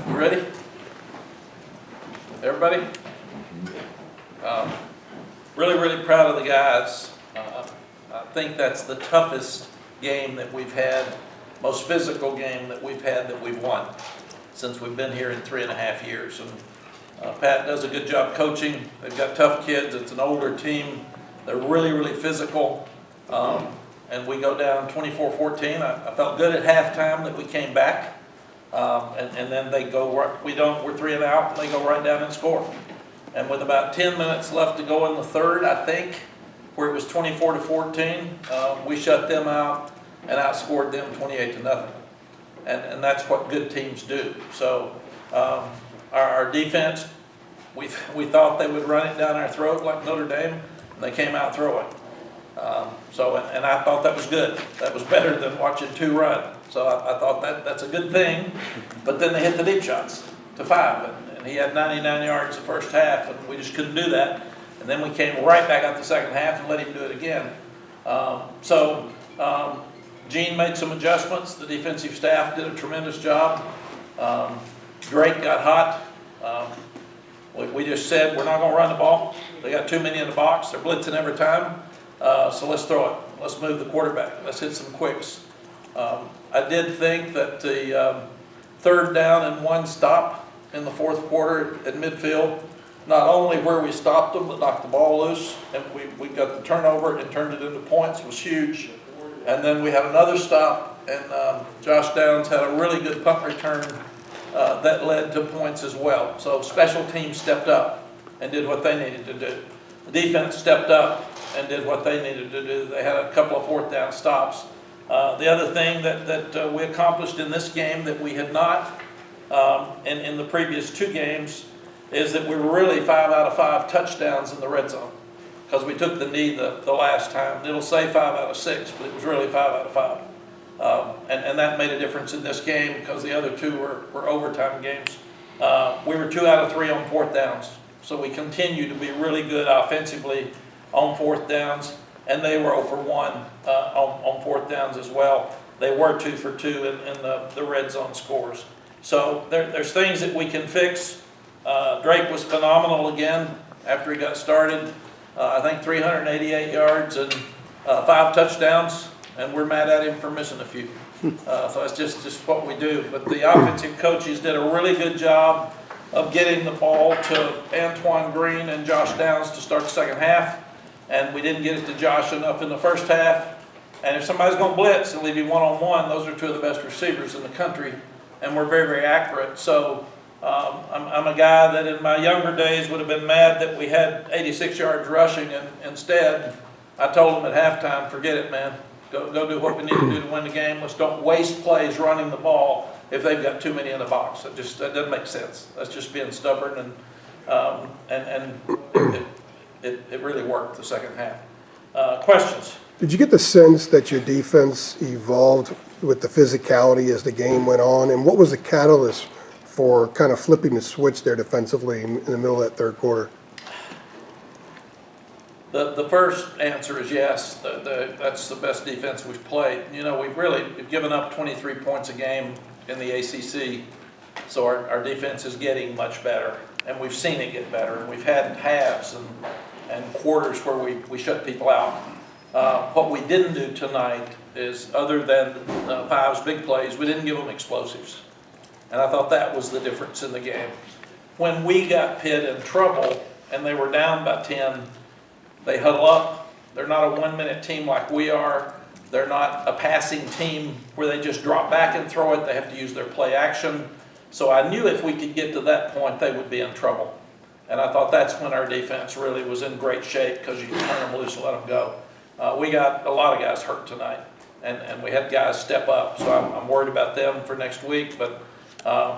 You ready? Everybody? Really proud of the guys. I think that's the toughest game that we've had, most physical game that we've had that we've won since we've been here in 3.5 years. And Pat does a good job coaching. They've got tough kids. It's an older team. They're really physical. And we go down 24-14. I felt good at halftime that we came back. And then they go, we're 3 and out, and they go right down and score. And with about 10 minutes left to go in the third, I think, where it was 24-14, we shut them out and outscored them 28-0. And that's what good teams do. So our defense, we thought they would run it down our throat like Notre Dame, and they came out throwing. And I thought that was good. That was better than watching 2 run. So I thought that's a good thing. But then they hit the deep shots to 5, and he had 99 yards the first half, and we just couldn't do that. And then we came right back out the second half and let him do it again. Gene made some adjustments. The defensive staff did a tremendous job. Drake got hot. We just said we're not going to run the ball. They got too many in the box. They're blitzing every time. So let's throw it. Let's move the quarterback. Let's hit some quicks. I did think that the 3rd down and 1 stop in the 4th quarter at midfield, not only where we stopped them, but knocked the ball loose, and we got the turnover and turned it into points, was huge. And then we had another stop, and Josh Downs had a really good punt return that led to points as well. So special teams stepped up and did what they needed to do. The defense stepped up and did what they needed to do. They had a couple of 4th down stops. The other thing that we accomplished in this game that we had not in the previous 2 games is that we were really 5 out of 5 touchdowns in the red zone, because we took the knee the last time. It'll say 5 out of 6, but it was really 5 out of 5. And that made a difference in this game because the other 2 were overtime games. We were 2 out of 3 on 4th downs. So we continue to be really good offensively on 4th downs, and they were 0 for 1 on 4th downs as well. They were 2 for 2 in the red zone scores. So there's things that we can fix. Drake was phenomenal again after he got started. I think 388 yards and 5 touchdowns, and we're mad at him for missing a few. So that's just what we do. But the offensive coaches did a really good job of getting the ball to Antoine Green and Josh Downs to start the second half, and we didn't get it to Josh enough in the first half. And if somebody's going to blitz and leave you one-on-one, those are 2 of the best receivers in the country, and we're very accurate. So I'm a guy that in my younger days would have been mad that we had 86 yards rushing, and instead I told them at halftime, forget it, man. Go do what we need to do to win the game. Let's don't waste plays running the ball if they've got too many in the box. That doesn't make sense. That's just being stubborn, and it really worked the second half. Questions? Did you get the sense that your defense evolved with the physicality as the game went on? And what was the catalyst for kind of flipping the switch there defensively in the middle of that 3rd quarter? The first answer is yes. That's the best defense we've played. You know, we've given up 23 points a game in the ACC, so our defense is getting much better, and we've seen it get better. And we've had halves and quarters where we shut people out. What we didn't do tonight is, other than Five's big plays, we didn't give them explosives. And I thought that was the difference in the game. When we got Pitt in trouble and they were down by 10, they huddle up. They're not a 1-minute team like we are. They're not a passing team where they just drop back and throw it. They have to use their play action. So I knew if we could get to that point, they would be in trouble. And I thought that's when our defense really was in great shape, because you can turn them loose and let them go. We got a lot of guys hurt tonight, and we had guys step up. So I'm worried about them for next week, but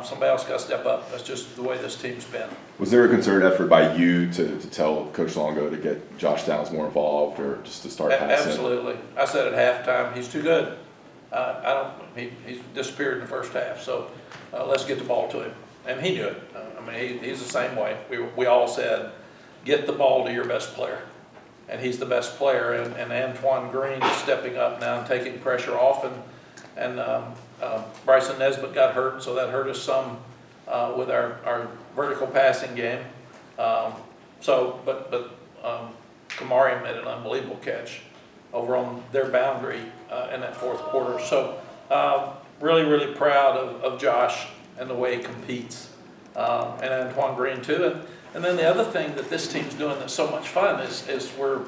somebody else got to step up. That's just the way this team's been. Was there a concerted effort by you to tell Coach Longo to get Josh Downs more involved, or just to start passing? Absolutely. I said at halftime, he's too good. He's disappeared in the first half, so let's get the ball to him. And he knew it. He's the same way. We all said, get the ball to your best player. And he's the best player. And Antoine Green is stepping up now and taking pressure off. And Bryson Nesbitt got hurt, so that hurt us some. with our vertical passing game. Kamari made an unbelievable catch over on their boundary in that fourth quarter. So really, really proud of Josh and the way he competes, and Antoine Green too. And then the other thing that this team's doing that's so much fun is we're,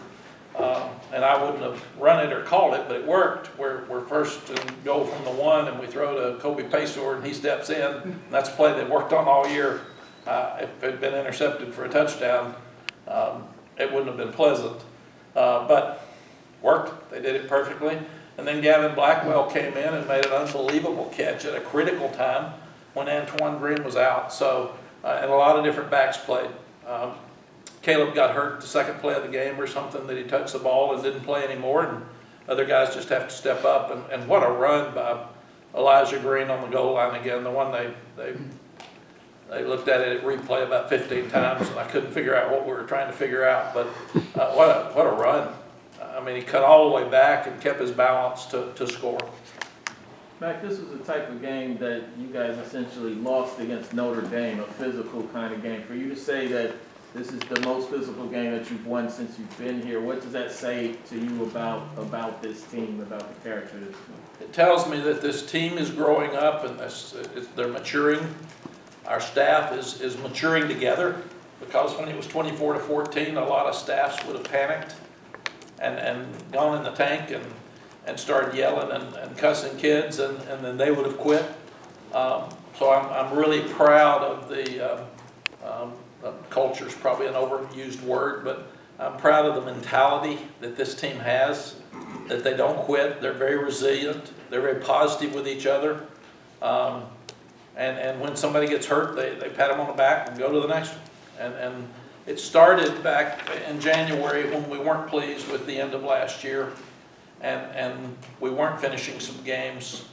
and I wouldn't have run it or called it, but it worked. We're first and goal from the 1, and we throw to Kobe Paysour, and he steps in. And that's a play they worked on all year. If it had been intercepted for a touchdown, it wouldn't have been pleasant. But worked. They did it perfectly. And then Gavin Blackwell came in and made an unbelievable catch at a critical time when Antoine Green was out. So, and a lot of different backs played. Caleb got hurt the second play of the game or something, that he touched the ball and didn't play anymore, and other guys just have to step up. And what a run by Elijah Green on the goal line again. The one they looked at it at replay about 15 times, and I couldn't figure out what we were trying to figure out. But what a run. I mean, he cut all the way back and kept his balance to score. Mack, this was the type of game that you guys essentially lost against Notre Dame, a physical kind of game. For you to say that this is the most physical game that you've won since you've been here, what does that say to you about this team, about the character of this team? It tells me that this team is growing up, and they're maturing. Our staff is maturing together, because when it was 24-14, a lot of staffs would have panicked and gone in the tank and started yelling and cussing kids, and then they would have quit. So I'm really proud of the culture is probably an overused word, but I'm proud of the mentality that this team has, that they don't quit. They're very resilient. They're very positive with each other. And when somebody gets hurt, they pat them on the back and go to the next one. And it started back in January when we weren't pleased with the end of last year, and we weren't finishing some games.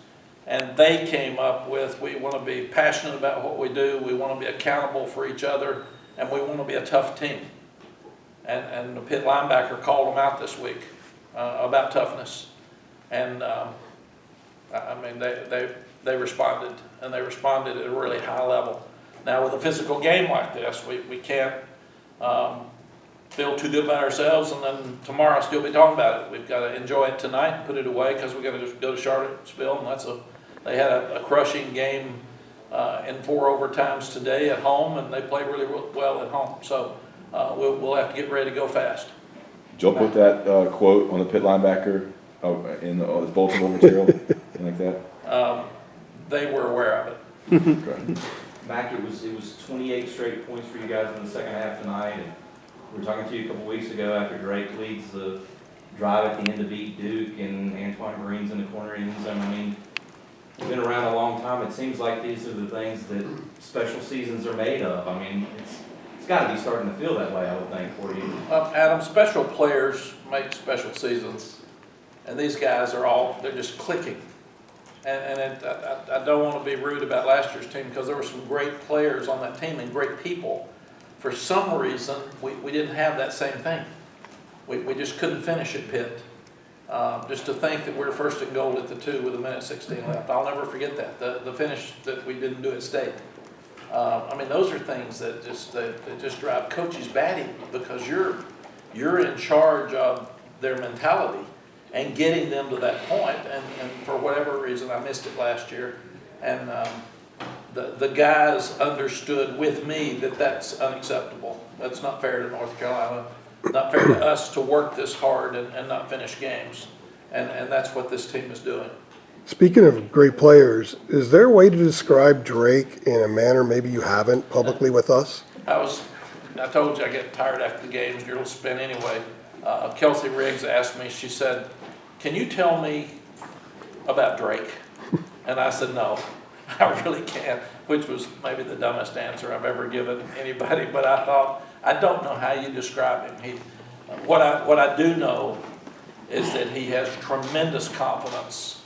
And they came up with, we want to be passionate about what we do, we want to be accountable for each other, and we want to be a tough team. And the Pitt linebacker called them out this week about toughness. And I mean, they responded, and they responded at a really high level. Now with a physical game like this, we can't feel too good about ourselves and then tomorrow still be talking about it. We've got to enjoy it tonight and put it away, because we've got to just go to Charlottesville, and they had a crushing game in 4 overtimes today at home, and they played really well at home. So we'll have to get ready to go fast. Joe put that quote on the Pitt linebacker in the bulletin material, anything like that? They were aware of it. Okay. Mack, it was 28 straight points for you guys in the second half tonight, and we were talking to you a couple weeks ago after Drake leads the drive at the end to beat Duke, and Antoine Green's in the corner end zone. I mean, we've been around a long time. It seems like these are the things that special seasons are made of. I mean, it's got to be starting to feel that way, I would think, for you. Adam, special players make special seasons, and these guys they're just clicking. I don't want to be rude about last year's team, because there were some great players on that team and great people. For some reason, we didn't have that same thing. We just couldn't finish at Pitt. Just to think that we're first and goal at the 2 with 1:16 left. I'll never forget that. The finish that we didn't do at State. I mean, those are things that just drive coaches batty, because you're in charge of their mentality and getting them to that point. And for whatever reason, I missed it last year. And the guys understood with me that that's unacceptable. That's not fair to North Carolina. Not fair to us to work this hard and not finish games. And that's what this team is doing. Speaking of great players, is there a way to describe Drake in a manner maybe you haven't publicly with us? I told you I get tired after the games, you're a little spin anyway. Kelsey Riggs asked me, she said, "Can you tell me about Drake?" And I said, "No, I really can't," which was maybe the dumbest answer I've ever given anybody. But I thought, I don't know how you describe him. What I do know is that he has tremendous confidence.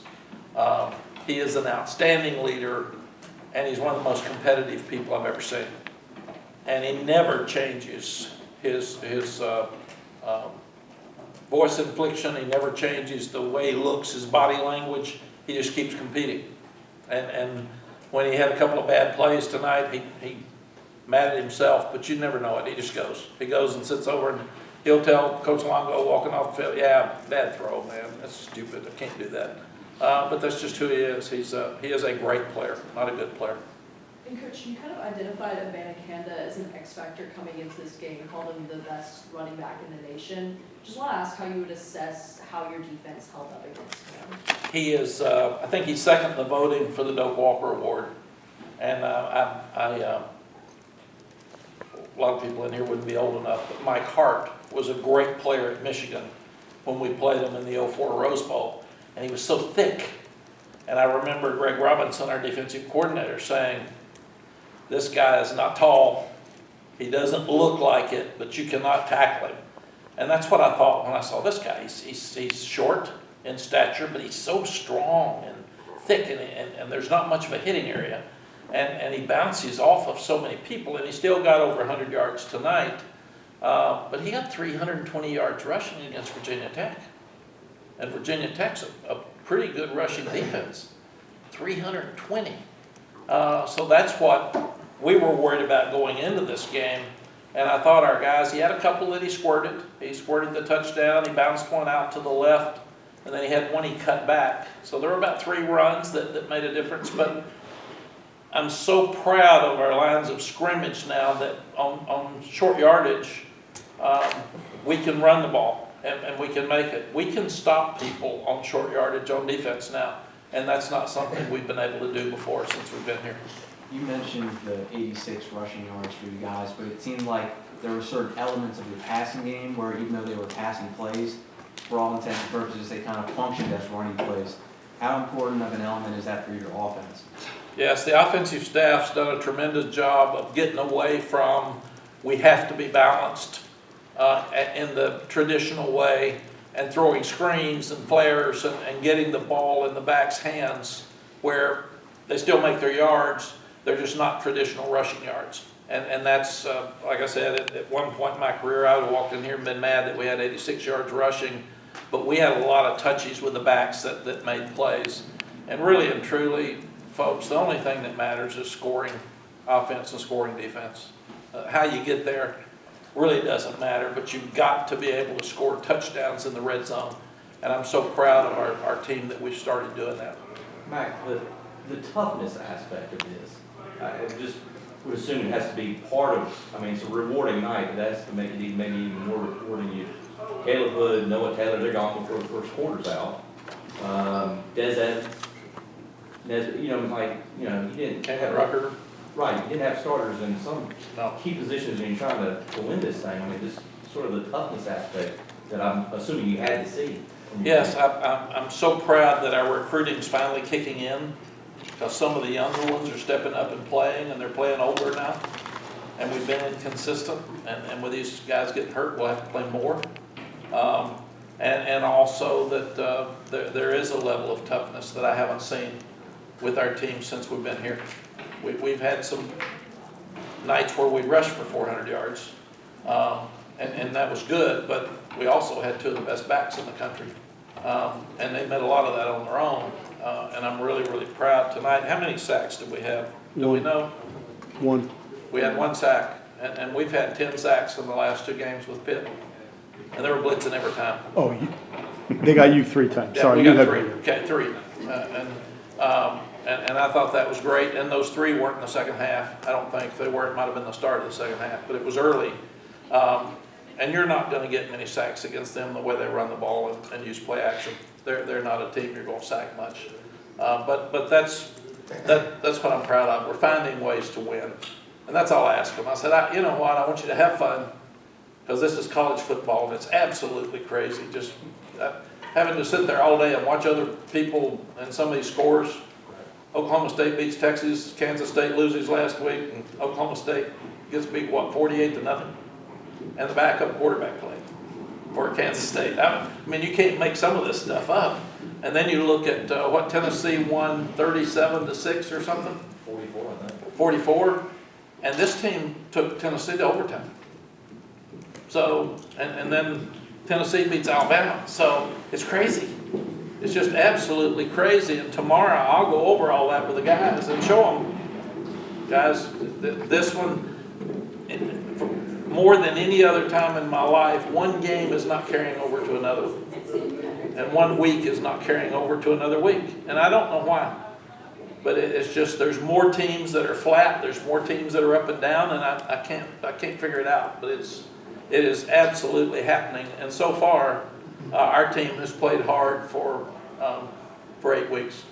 He is an outstanding leader, and he's one of the most competitive people I've ever seen. And he never changes his voice inflection. He never changes the way he looks, his body language. He just keeps competing. And when he had a couple of bad plays tonight, he mad at himself, but you never know it. He just goes. He goes and sits over and he'll tell Coach Longo walking off the field, yeah, bad throw, man. That's stupid. I can't do that. But that's just who he is. He is a great player, not a good player. And Coach, you kind of identified Abanikanda as an X factor coming into this game, called him the best running back in the nation. Just want to ask how you would assess how your defense held up against him. He is, I think he's second in the voting for the Doak Walker Award. And a lot of people in here wouldn't be old enough, but Mike Hart was a great player at Michigan when we played him in the '04 Rose Bowl. And he was so thick. And I remember Greg Robinson, our defensive coordinator, saying, this guy is not tall. He doesn't look like it, but you cannot tackle him. And that's what I thought when I saw this guy. He's short in stature, but he's so strong and thick, and there's not much of a hitting area. And he bounces off of so many people, and he still got over 100 yards tonight. But he had 320 yards rushing against Virginia Tech. And Virginia Tech's a pretty good rushing defense. 320. So that's what we were worried about going into this game. And I thought our guys, he had a couple that he squirted. He squirted the touchdown, he bounced one out to the left, and then he had one he cut back. So there were about 3 runs that made a difference. But I'm so proud of our lines of scrimmage now that on short yardage, we can run the ball and we can make it. We can stop people on short yardage on defense now. And that's not something we've been able to do before since we've been here. You mentioned the 86 rushing yards for you guys, but it seemed like there were certain elements of your passing game where even though they were passing plays, for all intents and purposes, they kind of functioned as running plays. How important of an element is that for your offense? Yes, the offensive staff's done a tremendous job of getting away from, we have to be balanced in the traditional way, and throwing screens and flares and getting the ball in the back's hands where they still make their yards, they're just not traditional rushing yards. And that's, like I said, at one point in my career, I would have walked in here and been mad that we had 86 yards rushing, but we had a lot of touches with the backs that made plays. And really and truly, folks, the only thing that matters is scoring offense and scoring defense. How you get there really doesn't matter, but you've got to be able to score touchdowns in the red zone. And I'm so proud of our team that we've started doing that. Mack, the toughness aspect of this, I just would assume it has to be part of, I mean, it's a rewarding night, but that's to make it maybe even more rewarding. Caleb Hood, Noah Taylor, they're gone before the first quarter's out. Des, you didn't have Rucker. Right, you didn't have starters in some key positions and you're trying to win this thing. I mean, just sort of the toughness aspect that I'm assuming you had to see. Yes, I'm so proud that our recruiting's finally kicking in, because some of the younger ones are stepping up and playing, and they're playing older now. And we've been inconsistent, and with these guys getting hurt, we'll have to play more. And also that there is a level of toughness that I haven't seen with our team since we've been here. We've had some nights where we rushed for 400 yards, and that was good, but we also had 2 of the best backs in the country. And they made a lot of that on their own, and I'm really, really proud tonight. How many sacks did we have? Do we know? 1. We had 1 sack, and we've had 10 sacks in the last 2 games with Pitt, and they were blitzing every time. Oh, they got you 3 times. Yeah, Sorry, we you got had 3. Okay, 3. And I thought that was great, and those 3 weren't in the second half. I don't think if they were. It might have been the start of the second half, but it was early. And you're not going to get many sacks against them the way they run the ball and use play action. They're not a team you're going to sack much. But that's what I'm proud of. We're finding ways to win, and that's all I ask them. I said, you know what? I want you to have fun, because this is college football, and it's absolutely crazy. Just having to sit there all day and watch other people and some of these scores. Oklahoma State beats Texas, Kansas State loses last week, and Oklahoma State gets beat, 48-0? And the backup quarterback played for Kansas State. I mean, you can't make some of this stuff up. And then you look at what Tennessee won 37-6 or something? 44, I think. 44. And this team took Tennessee to overtime. So, and then Tennessee beats Alabama. So it's crazy. It's just absolutely crazy, and tomorrow I'll go over all that with the guys and show them, guys, this one, for more than any other time in my life, one game is not carrying over to another. And 1 week is not carrying over to another week. And I don't know why. But it's just, there's more teams that are flat, there's more teams that are up and down, and I can't figure it out. But it is absolutely happening. And so far, our team has played hard for 8 weeks.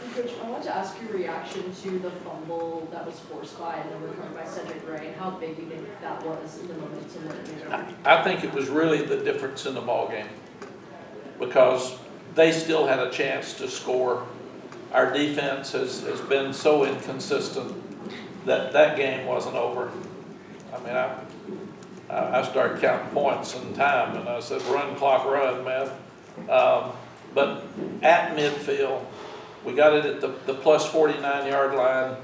And Coach, I wanted to ask your reaction to the fumble that was forced by and then recovered by Cedric Gray, and how big you think that was in the momentum that it made. I think it was really the difference in the ball game, because they still had a chance to score. Our defense has been so inconsistent that that game wasn't over. I mean, I started counting points and time, and I said, run, clock, run, man. But at midfield, we got it at the plus 49-yard line.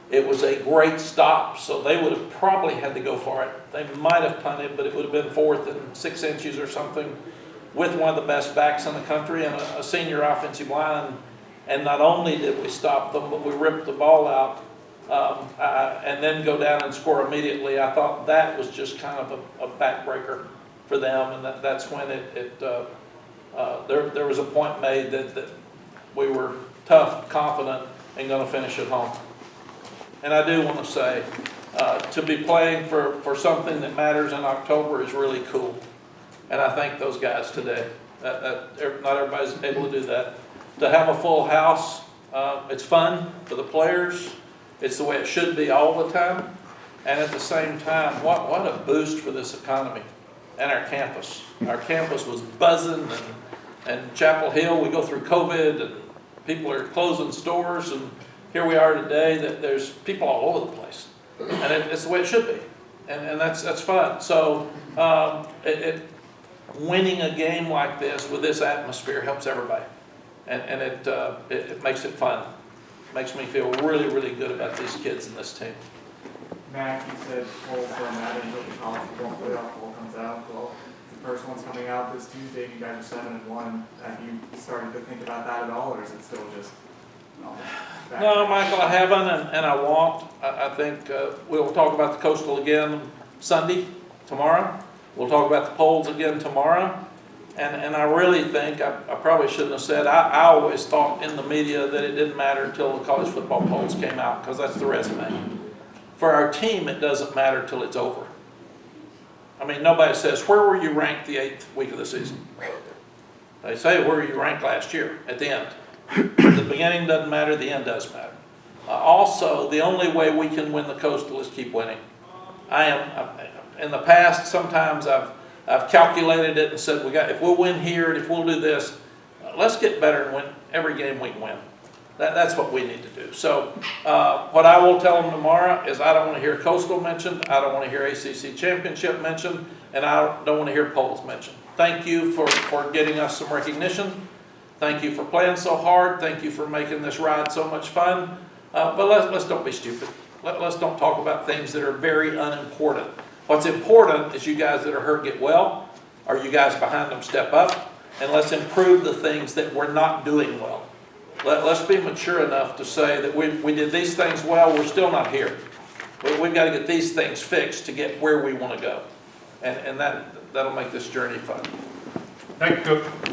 It was a great stop, so they would have probably had to go for it. They might have punted, but it would have been 4th and 6 inches or something, with one of the best backs in the country and a senior offensive line. And not only did we stop them, but we ripped the ball out and then go down and score immediately. I thought that was just kind of a backbreaker for them, and that's when there was a point made that we were tough, confident, and going to finish at home. And I do want to say, to be playing for something that matters in October is really cool. And I thank those guys today. Not everybody's able to do that. To have a full house, it's fun for the players. It's the way it should be all the time. And at the same time, what a boost for this economy and our campus. Our campus was buzzing, and Chapel Hill, we go through COVID, and people are closing stores, and here we are today, that there's people all over the place. And it's the way it should be. And that's fun. So winning a game like this with this atmosphere helps everybody. And it makes it fun. Makes me feel really, really good about these kids and this team. Mack, you said polls don't matter until the college football playoff poll comes out. Well, the first one's coming out this Tuesday. You guys are 7-1. Have you started to think about that at all, or is it still just? No, Michael, I haven't, and I won't. I think we'll talk about the Coastal again tomorrow. We'll talk about the polls again tomorrow. And I really think, I probably shouldn't have said, I always thought in the media that it didn't matter until the college football polls came out, because that's the resume. For our team, it doesn't matter till it's over. I mean, nobody says, where were you ranked the 8th week of the season? They say, where were you ranked last year at the end? The beginning doesn't matter, the end does matter. Also, the only way we can win the Coastal is keep winning. In the past, sometimes I've calculated it and said, if we'll win here and if we'll do this, let's get better and win every game we can win. That's what we need to do. So what I will tell them tomorrow is I don't want to hear Coastal mentioned, I don't want to hear ACC Championship mentioned, and I don't want to hear polls mentioned. Thank you for getting us some recognition. Thank you for playing so hard. Thank you for making this ride so much fun. But let's don't be stupid. Let's don't talk about things that are very unimportant. What's important is you guys that are hurt get well, or you guys behind them step up, and let's improve the things that we're not doing well. Let's be mature enough to say that we did these things well, we're still not here. We've got to get these things fixed to get where we want to go. And that'll make this journey fun. Thank you, Coach.